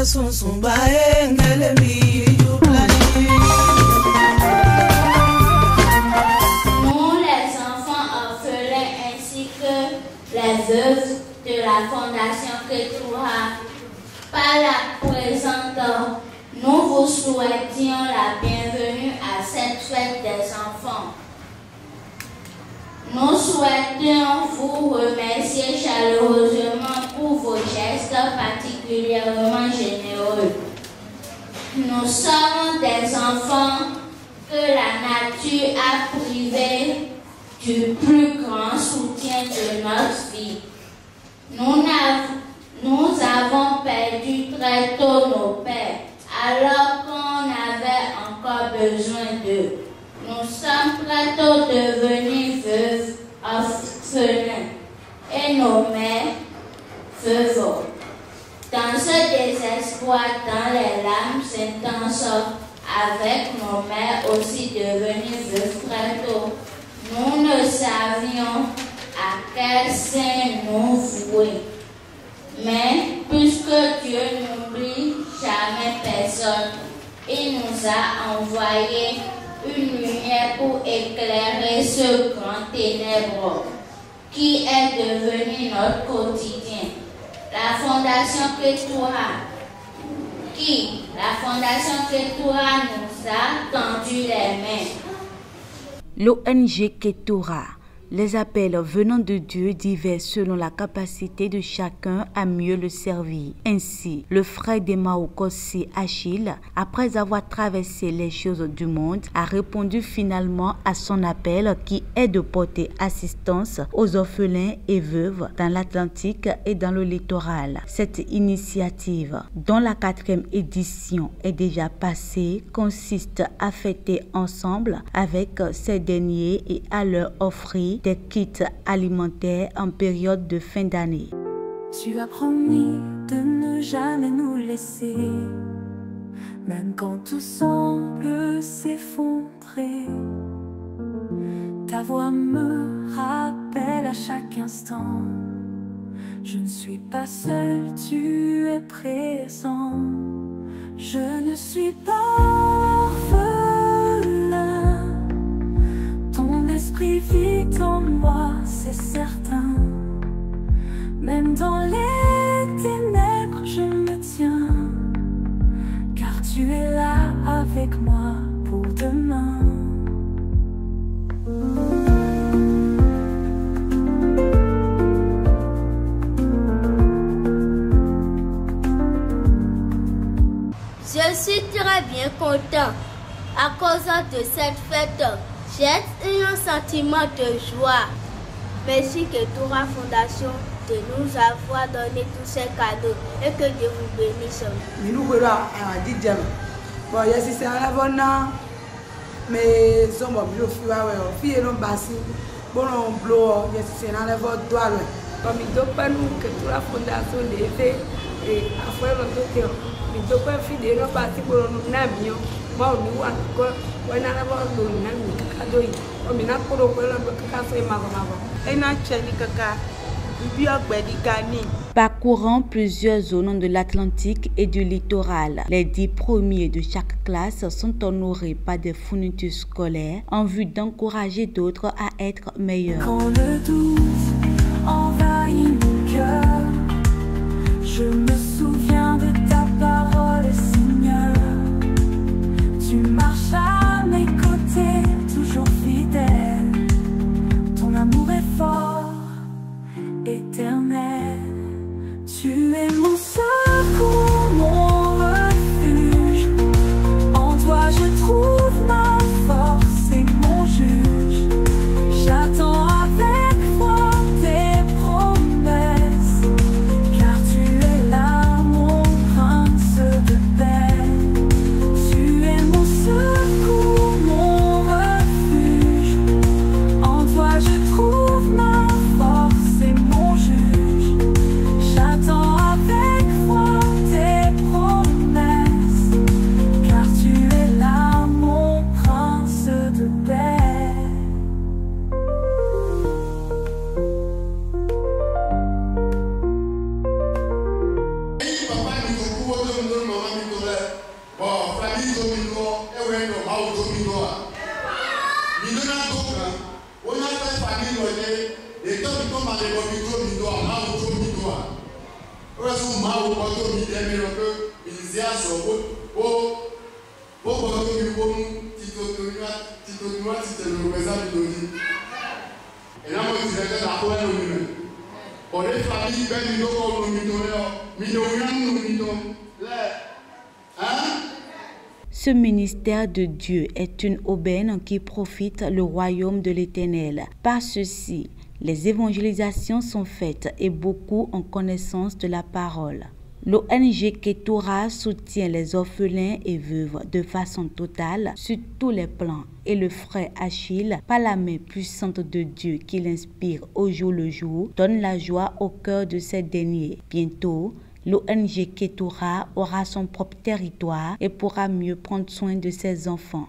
les enfants orphelins ainsi que les veuves de la Fondation Ketura, par la présente, nous vous souhaitions la bienvenue à cette fête des enfants. Nous souhaitons vous remercier chaleureusement pour vos gestes particulièrement généreux. Nous sommes des enfants que la nature a privés du plus grand soutien de notre vie. Nous avons perdu très tôt nos pères, alors qu'on avait encore besoin d'eux. Nous sommes très tôt devenus veuves, orphelins, et nos mères, veuves. Dans ce désespoir, dans les larmes intenses, avec nos mères aussi devenues veuves très tôt, nous ne savions à quel sein nous vouer. Mais puisque Dieu n'oublie jamais personne, il nous a envoyé une lumière pour éclairer ce grand ténèbre qui est devenu notre quotidien. La Fondation Ketura nous a tendu les mains. L'ONG Ketura. Les appels venant de Dieu divers selon la capacité de chacun à mieux le servir. Ainsi, le frère d'Emmaüs Kossé Achille, après avoir traversé les choses du monde, a répondu finalement à son appel qui est de porter assistance aux orphelins et veuves dans l'Atlantique et dans le littoral. Cette initiative, dont la 4e édition est déjà passée, consiste à fêter ensemble avec ces derniers et à leur offrir des kits alimentaires en période de fin d'année. Tu as promis de ne jamais nous laisser, même quand tout semble s'effondrer. Ta voix me rappelle à chaque instant, je ne suis pas seule, tu es présent. Je ne suis pas orphelin, ton esprit vit en moi, c'est certain. Même dans les ténèbres, je me tiens, car tu es là avec moi pour demain. Je suis très bien content à cause de cette fête. J'ai eu un sentiment de joie. Merci Ketura Fondation de nous avoir donné tous ces cadeaux et que Dieu vous bénisse. Parcourant plusieurs zones de l'Atlantique et du littoral, les 10 premiers de chaque classe sont honorés par des fournitures scolaires en vue d'encourager d'autres à être meilleurs. Quand le doute envahit mon cœur, je me souviens de ta parole, Seigneur. Tu marches à mes côtés, toujours fidèle. Ton amour est fort, éternel. Tu es mon secours, mon refuge. En toi je trouve ma force et mon juge. J'attends avec foi tes promesses, car tu es là, mon prince de paix. Tu es mon secours, mon refuge. En toi je trouve ma force et mon juge. J'attends avec Ce ministère de Dieu est une aubaine qui profite le royaume de l'Éternel. Par ceci, les évangélisations sont faites et beaucoup ont connaissance de la parole. L'ONG Ketura soutient les orphelins et veuves de façon totale sur tous les plans et le frère Achille, par la main puissante de Dieu qui l'inspire au jour le jour, donne la joie au cœur de ces derniers. Bientôt, l'ONG Ketura aura son propre territoire et pourra mieux prendre soin de ses enfants.